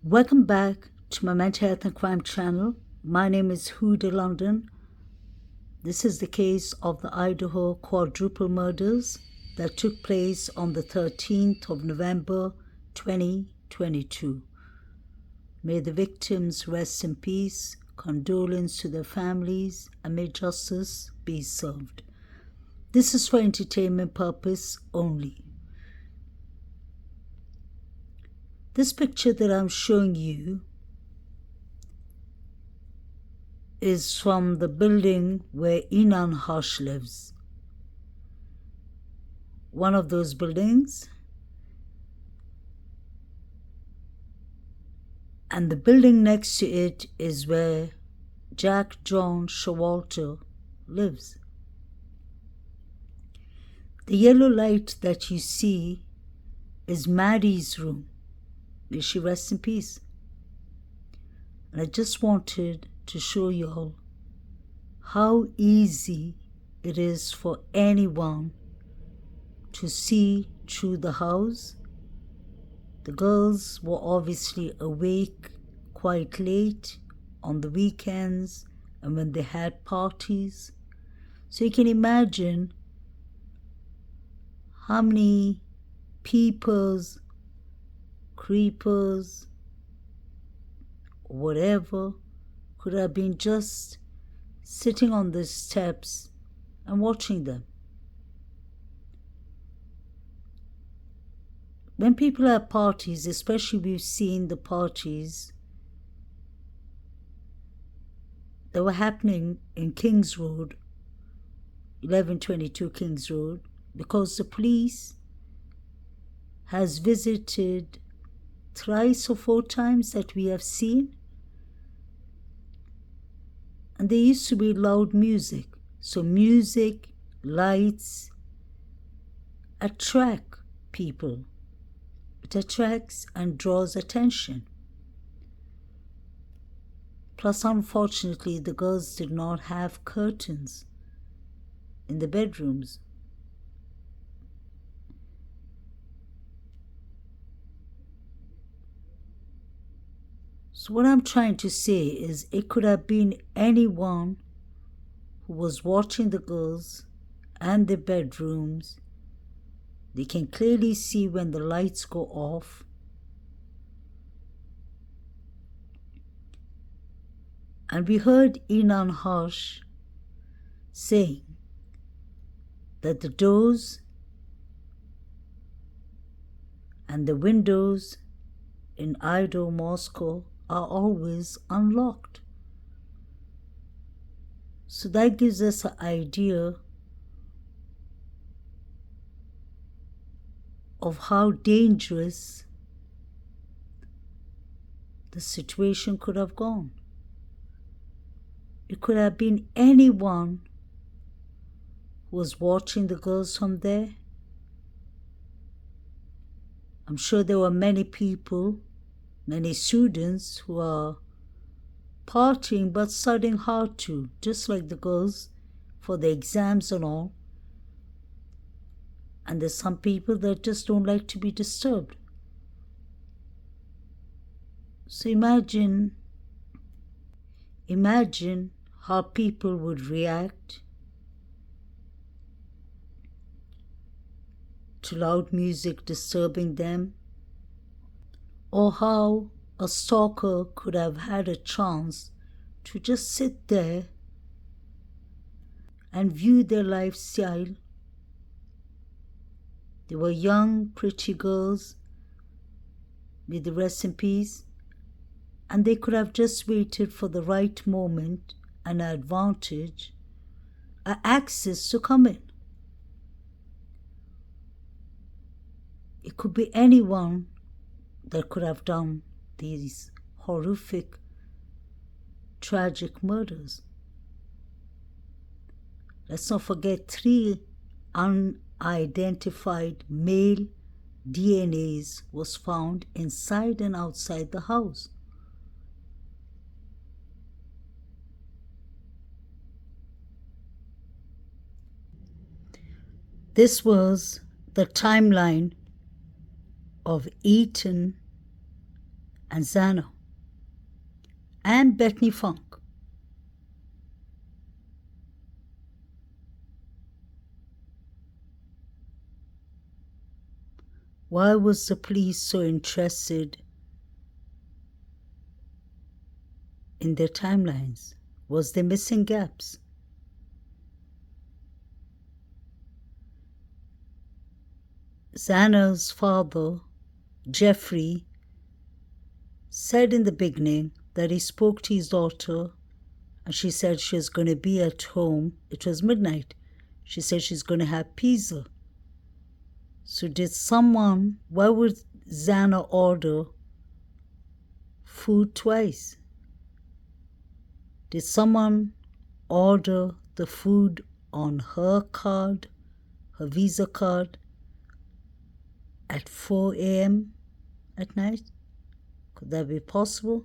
Welcome back to my mental health and crime channel. My name is Huda London. This is the case of the Idaho quadruple murders that took place on the 13th of November 2022. May the victims rest in peace, condolence to their families, and may justice be served. This is for entertainment purpose only. This picture that I'm showing you is from the building where Inan Harsh lives. One of those buildings. And the building next to it is where Jack John Showalter lives. The yellow light that you see is Maddie's room. May she rest in peace. And I just wanted to show you all how easy it is for anyone to see through the house. The girls were obviously awake quite late on the weekends and when they had parties. So you can imagine how many peepers, creepers, whatever could have been just sitting on the steps and watching them. When people have parties, especially we've seen the parties that were happening in Kings Road, 1122 Kings Road, because the police has visited thrice or four times that we have seen. And there used to be loud music. So music, lights attract people. It attracts and draws attention. Plus, unfortunately, the girls did not have curtains in the bedrooms. So what I'm trying to say is it could have been anyone who was watching the girls and their bedrooms. They can clearly see when the lights go off. And we heard Inan Harsh saying that the doors and the windows in Idaho, Moscow are always unlocked. So that gives us an idea of how dangerous the situation could have gone. It could have been anyone who was watching the girls from there. I'm sure there were many people, many students who are partying but studying hard too, just like the girls for the exams and all. And there's some people that just don't like to be disturbed. So imagine how people would react to loud music disturbing them, or how a stalker could have had a chance to just sit there and view their lifestyle. They were young, pretty girls, may they rest in peace, and they could have just waited for the right moment, an advantage, an access to come in. It could be anyone that could have done these horrific, tragic murders. Let's not forget 3 unidentified male DNAs was found inside and outside the house. This was the timeline of Eaton and Xana and Bethany Funk. Why was the police so interested in their timelines? Was there missing gaps? Xana's father, Jeffrey, said in the beginning that he spoke to his daughter and she said she was going to be at home. It was midnight. She said she's going to have pizza. So why would Xana order food twice? Did someone order the food on her card, her Visa card, at 4 a.m. at night? Could that be possible?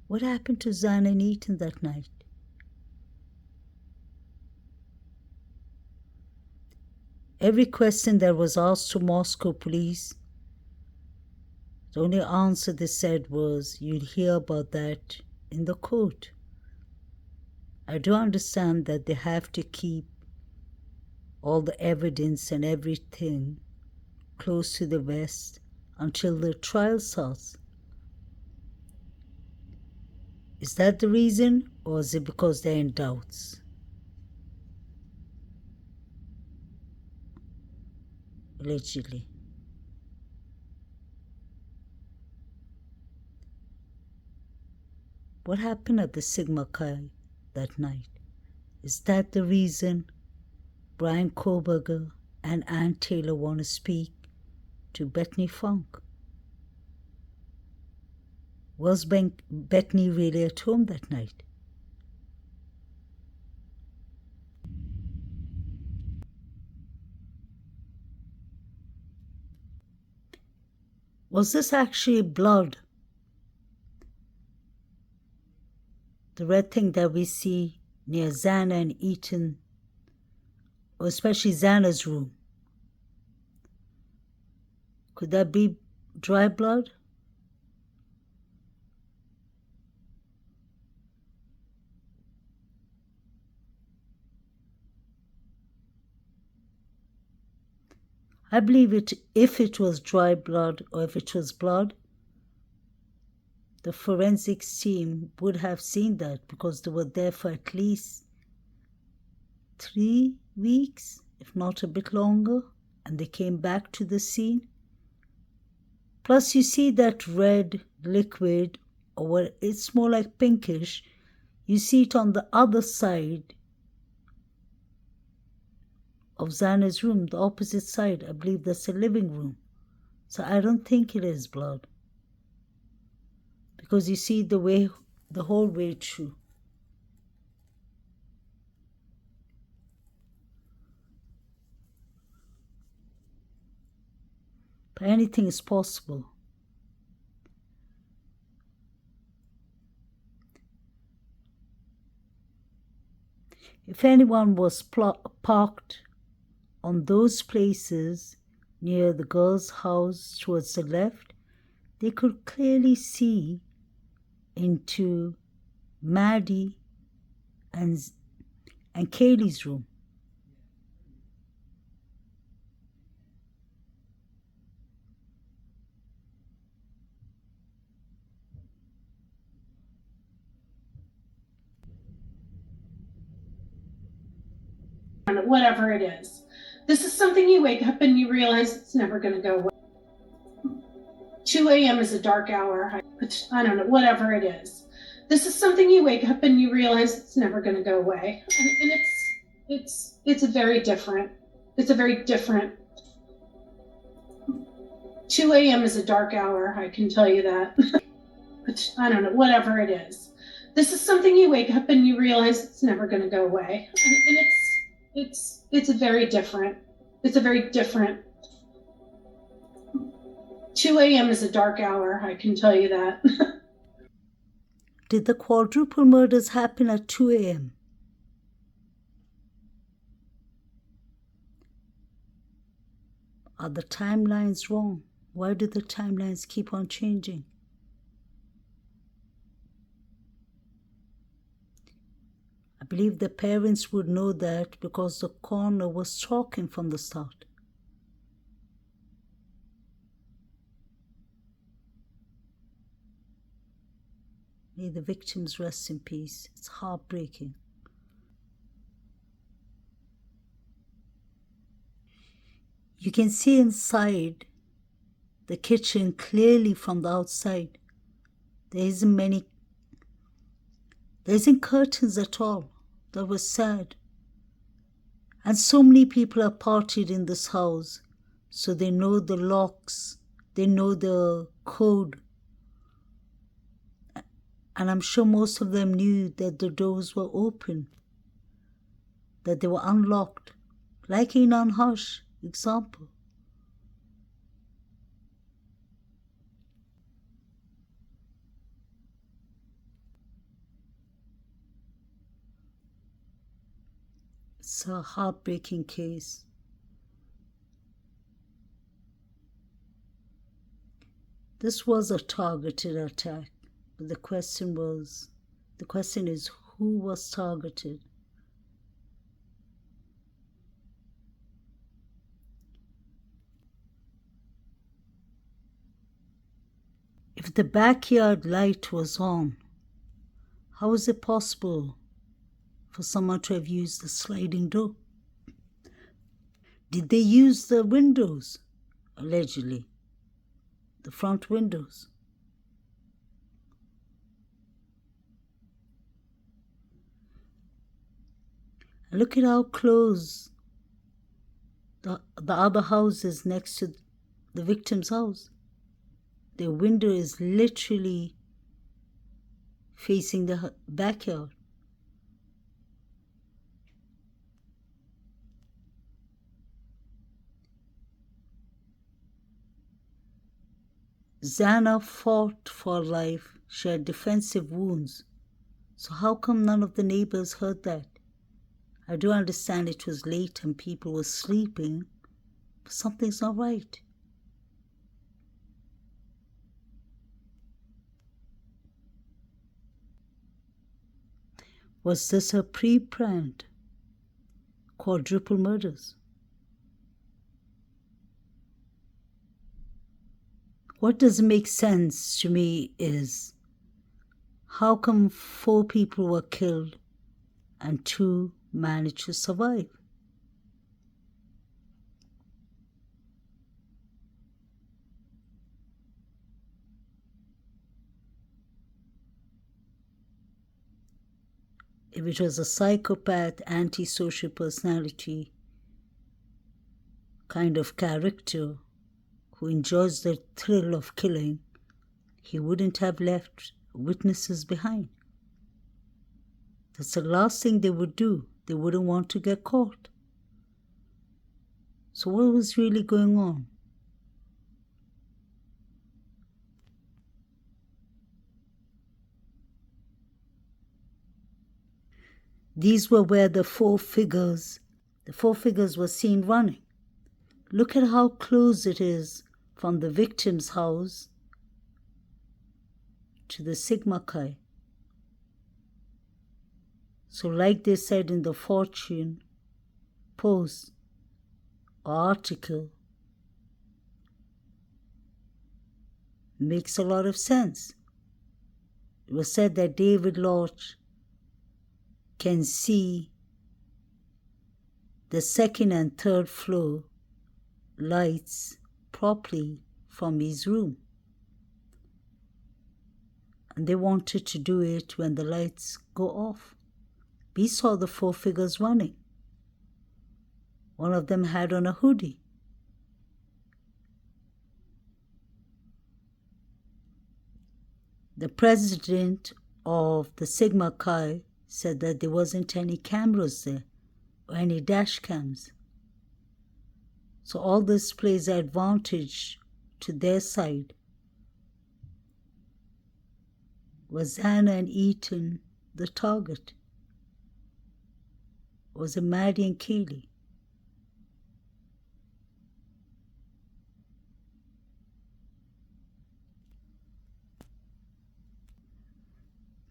What happened to Xana and Ethan that night? Every question that was asked to Moscow police, the only answer they said was, you'll hear about that in the court. I do understand that they have to keep all the evidence and everything close to the vest until the trial starts. Is that the reason, or is it because they're in doubts? Allegedly. What happened at the Sigma Chi that night? Is that the reason Brian Koberger and Ann Taylor want to speak to Bethany Funk? Was Bethany really at home that night? Was this actually blood? The red thing that we see near Xana and Ethan, or especially Xana's room. Could that be dry blood? I believe it. If it was dry blood or if it was blood, the forensics team would have seen that because they were there for at least 3 weeks, if not a bit longer, and they came back to the scene. Plus, you see that red liquid, or what, it's more like pinkish. You see it on the other side of Xana's room, the opposite side. I believe that's the living room. So I don't think it is blood. Because you see the whole way through. But anything is possible. If anyone was parked on those places near the girl's house towards the left, they could clearly see into Maddie and Kaylee's room. Whatever it is. This is something you wake up and you realize it's never going to go away. 2 a.m. is a dark hour. I don't know, whatever it is. This is something you wake up and you realize it's never going to go away. And it's a very different. 2 a.m. is a dark hour, I can tell you that. But I don't know, whatever it is. This is something you wake up and you realize it's never going to go away. And it's a very different. 2 a.m. is a dark hour, I can tell you that. Did the quadruple murders happen at 2 a.m.? Are the timelines wrong? Why do the timelines keep on changing? I believe the parents would know that because the coroner was talking from the start. May the victims rest in peace. It's heartbreaking. You can see inside the kitchen clearly from the outside. There isn't curtains at all. That was sad. And so many people have partied in this house, so they know the locks, they know the code. And I'm sure most of them knew that the doors were open, that they were unlocked, like in Unhush example. It's a heartbreaking case. This was a targeted attack, but the question is who was targeted? If the backyard light was on, how is it possible for someone to have used the sliding door? Did they use the windows? Allegedly. The front windows. And look at how close the other house is next to the victim's house. Their window is literally facing the backyard. Xana fought for life. She had defensive wounds. So how come none of the neighbors heard that? I do understand it was late and people were sleeping, but something's not right. Was this a pre-planned quadruple murders? What doesn't make sense to me is how come 4 people were killed and 2 managed to survive? If it was a psychopath, antisocial personality kind of character who enjoys the thrill of killing, he wouldn't have left witnesses behind. That's the last thing they would do. They wouldn't want to get caught. So what was really going on? These were where the four figures were seen running. Look at how close it is from the victim's house to the Sigma Chi. So like they said in the Fortune post or article, makes a lot of sense. It was said that David Lodge can see the 2nd and 3rd floor lights properly from his room. And they wanted to do it when the lights go off. We saw the 4 figures running. One of them had on a hoodie. The president of the Sigma Chi said that there wasn't any cameras there or any dash cams. So all this plays advantage to their side. Was Xana and Ethan the target? Was it Maddie and Kaylee? 'Cause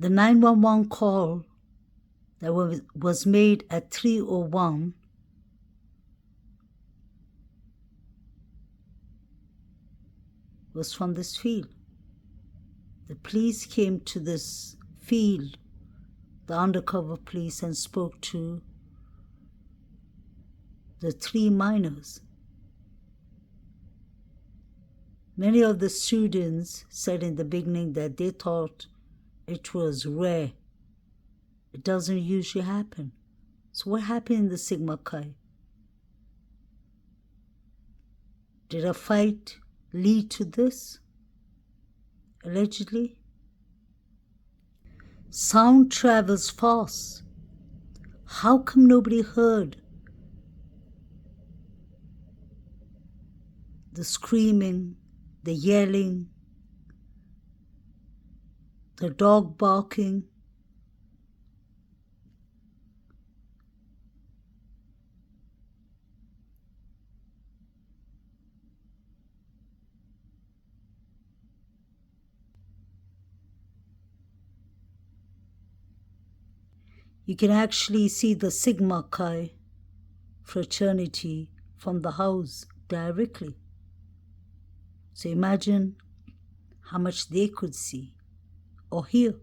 The 911 call that was made at 3:01 was from this field. The police came to this field, the undercover police, and spoke to the 3 minors. Many of the students said in the beginning that they thought it was rare. It doesn't usually happen. So what happened in the Sigma Chi? Did a fight lead to this? Allegedly? Sound travels fast. How come nobody heard the screaming, the yelling, the dog barking? You can actually see the Sigma Chi fraternity from the house directly. So imagine how much they could see or hear.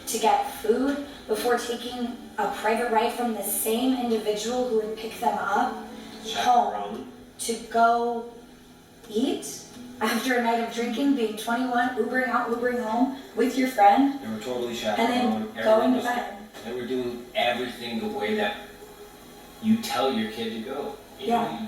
To get food before taking a private ride from the same individual who would pick them up home to go eat after a night of drinking, being 21, Ubering out, Ubering home with your friend. They were totally And chaperoned. then going to bed. They were doing everything the way that you tell your kid to go. You know,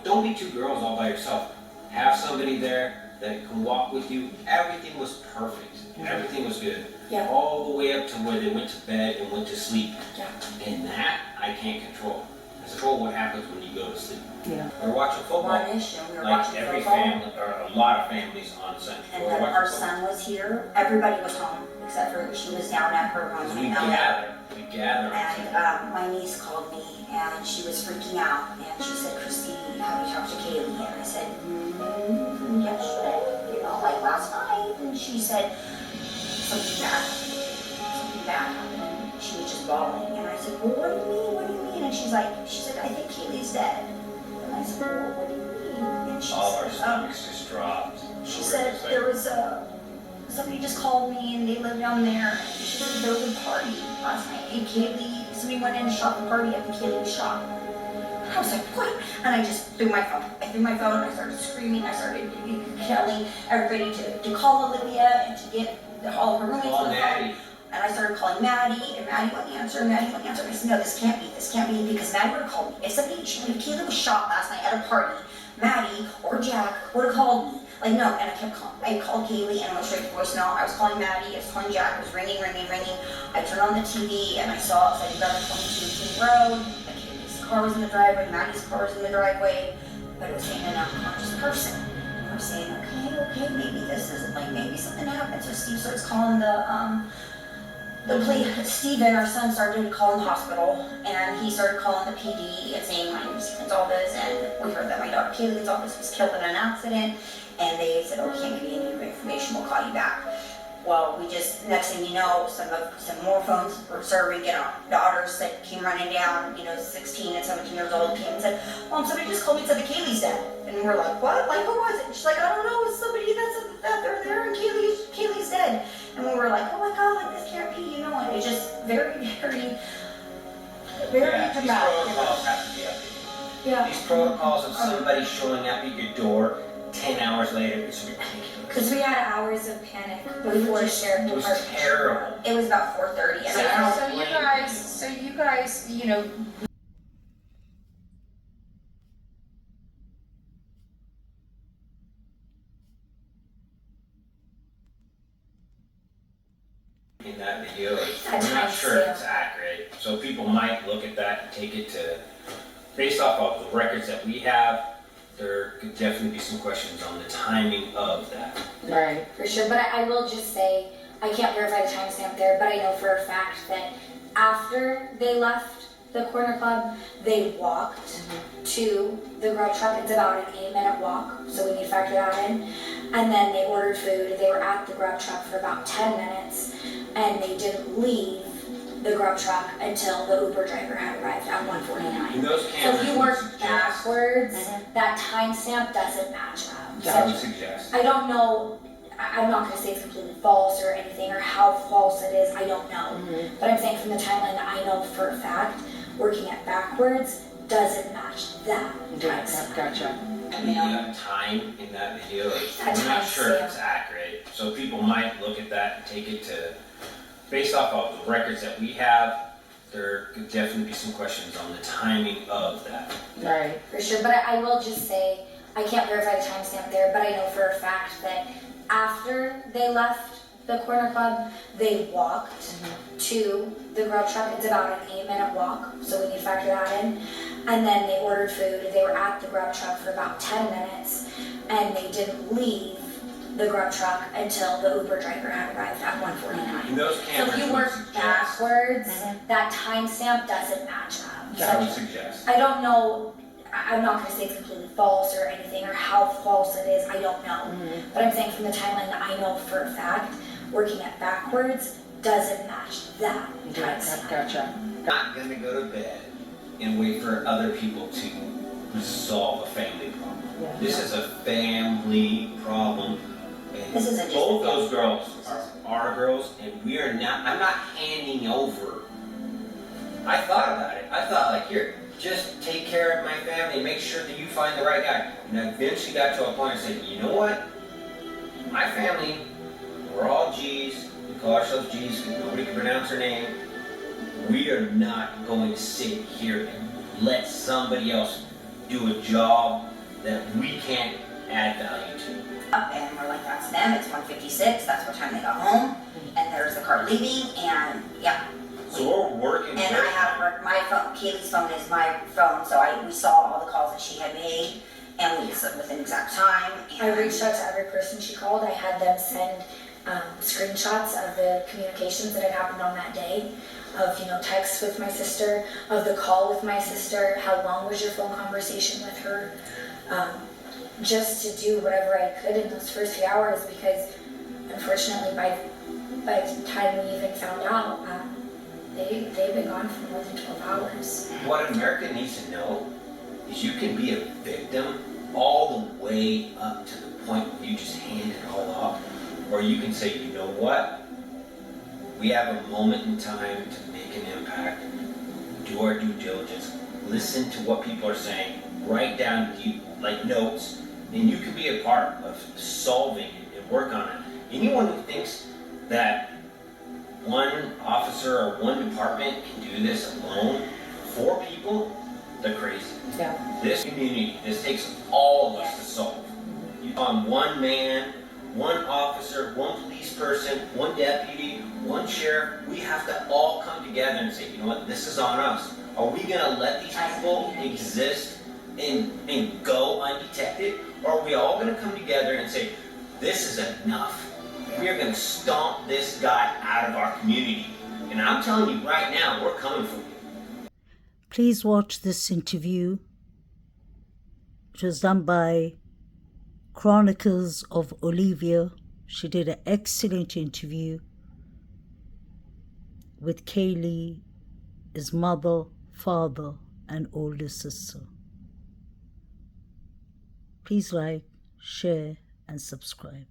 don't be 2 girls all by yourself. Have somebody there that can walk with you. Everything was perfect. Everything was good. Yeah. All the way up to where they went to bed and went to sleep. Yeah. And that I can't control. I control what happens when you go to sleep. Yeah. We're watching football. One-ish, and we were Like watching every football. family, or a lot of families on Sunday. And We're then watching our football. son was here. Everybody was home except for she was down at her room. We gather. And my niece called me and she was freaking out and she said, "Christy, have you talked to Kaylee?" And I said, "Yesterday, like last night." And she said, something bad happened. And she was just bawling. And I said, "Well, what do you mean? What do you mean?" And she said, "I think Kaylee's dead." And I said, "Well, what do you mean?" And she All our said, stomachs just dropped. she said there was somebody just called me and they live down there. And she said there was a party last night and Kaylee, somebody went in and shot the party up and Kaylee was shot. I was like, what? And I just threw my phone. I started screaming. I started telling everybody to call Olivia and to get all of her roommates on the phone. And I started calling Maddie, and Maddie wouldn't answer, I said, no, this can't be, because Maddie would have called me. If Kaylee was shot last night at a party, Maddie or Jack would have called me. Like, no, and I kept calling. I called Kaylee and I went straight to voicemail. I was calling Maddie, I was calling Jack, it was ringing. I turned on the TV and I saw it was like 11:22 Road. Like, Kaylee's car was in the driveway, Maddie's car was in the driveway, but it was saying an unconscious person. And I was saying, okay, maybe this isn't, like, maybe something happened. So Steve starts calling Steven, our son, started calling the hospital, and he started calling the PD and saying, "My name is Gonzalez, and we heard that my daughter Kaylee Gonzalez was killed in an accident," and they said, "Oh, we can't give you any information, we'll call you back." Well, next thing you know, some more phones started ringing. Our daughters that came running down, 16 and 17 years old, came and said, "Mom, somebody just called me and said that Kaylee's dead." And we're like, "What? Like, who was it?" And she's like, "I don't know, it's somebody that they're there and Kaylee's dead." And we were like, "Oh my God, like this can't be, and it's just very, very, very dramatic. These protocols have to be updated. Yeah. These protocols of somebody showing up at your door 10 hours later, it's ridiculous. Because we had hours of panic before the sheriff It was department. terrible. It was about 4:30, and So- I don't. So you guys, In that video, That we're not sure if timestamp. it's accurate, so people might look at that and take it to, based off of the records that we have, there could definitely be some questions on the timing of that. right. For sure, but I will just say, I can't verify the timestamp there, but I know for a fact that after they left the corner club, they walked to the grub truck. It's about an 8-minute walk, so we need to factor that in. And then they ordered food. They were at the grub truck for about 10 minutes, and they didn't leave the grub truck until the Uber driver had arrived at 1:49. And those So cameras if you would work suggest- backwards, that timestamp doesn't match up. I would suggest. I don't know, I'm not gonna say it's completely false or anything, or how false it is, I don't know. But I'm saying from the timeline, I know for a fact, working it backwards doesn't match that timestamp. Gotcha. The time in that video, That I'm not sure if timestamp. it's accurate. So people might look at that and take it to, based off of the records that we have, there could definitely be some questions on the timing of that. Right. For sure, but I will just say, I can't verify the timestamp there, but I know for a fact that after they left the corner club, they walked to the grub truck. It's about an 8-minute walk, so we need to factor that in. And then they ordered food. They were at the grub truck for about 10 minutes, and they didn't leave the grub truck until the Uber driver had arrived at 1:49. And those So cameras if you would work suggest. backwards, that timestamp doesn't match up. I would So suggest. I don't know, I'm not gonna say it's completely false or anything, or how false it is, I don't know. But I'm saying from the timeline, I know for a fact, working it backwards doesn't match that timestamp. Gotcha. Not gonna go to bed and wait for other people to resolve a family problem. This is a family problem. And This isn't just both a those family girls are our girls, and we are not, I'm not handing over. I thought about it. I thought, like, here, just take care of my family and make sure that you find the right guy. And I eventually got to a point and said, you know what? My family, we're all G's. We call ourselves G's because nobody can pronounce our name. We are not going to sit here and let somebody else do a job that we can't add value to. And we're like, that's them, it's 1:56, that's what time they got home, and there's the car leaving, and yeah. So we're working. And I have my phone, Kaylee's phone is my phone, so we saw all the calls that she had made, and we said with an exact time. I reached out to every person she called. I had them send screenshots of the communications that had happened on that day, of, you know, texts with my sister, of the call with my sister, how long was your phone conversation with her, just to do whatever I could in those first few hours, because unfortunately by the time we even found out, they've been gone for more than 12 hours. What America needs to know is you can be a victim all the way up to the point where you just hand it all off, or you can say, you know what? We have a moment in time to make an impact, do our due diligence, listen to what people are saying, write down like notes, and you can be a part of solving it and work on it. Anyone who thinks that one officer or one department can do this alone, 4 people, they're crazy. Yeah. This community, this takes all of us to solve. On one man, one officer, one police person, one deputy, one sheriff, we have to all come together and say, you know what, this is on us. Are we gonna let these people exist and go undetected? Or are we all gonna come together and say, this is enough? We are gonna stomp this guy out of our community. And I'm telling you right now, we're coming for you. Please watch this interview. It was done by Chronicles of Olivia. She did an excellent interview with Kaylee, his mother, father, and older sister. Please like, share, and subscribe.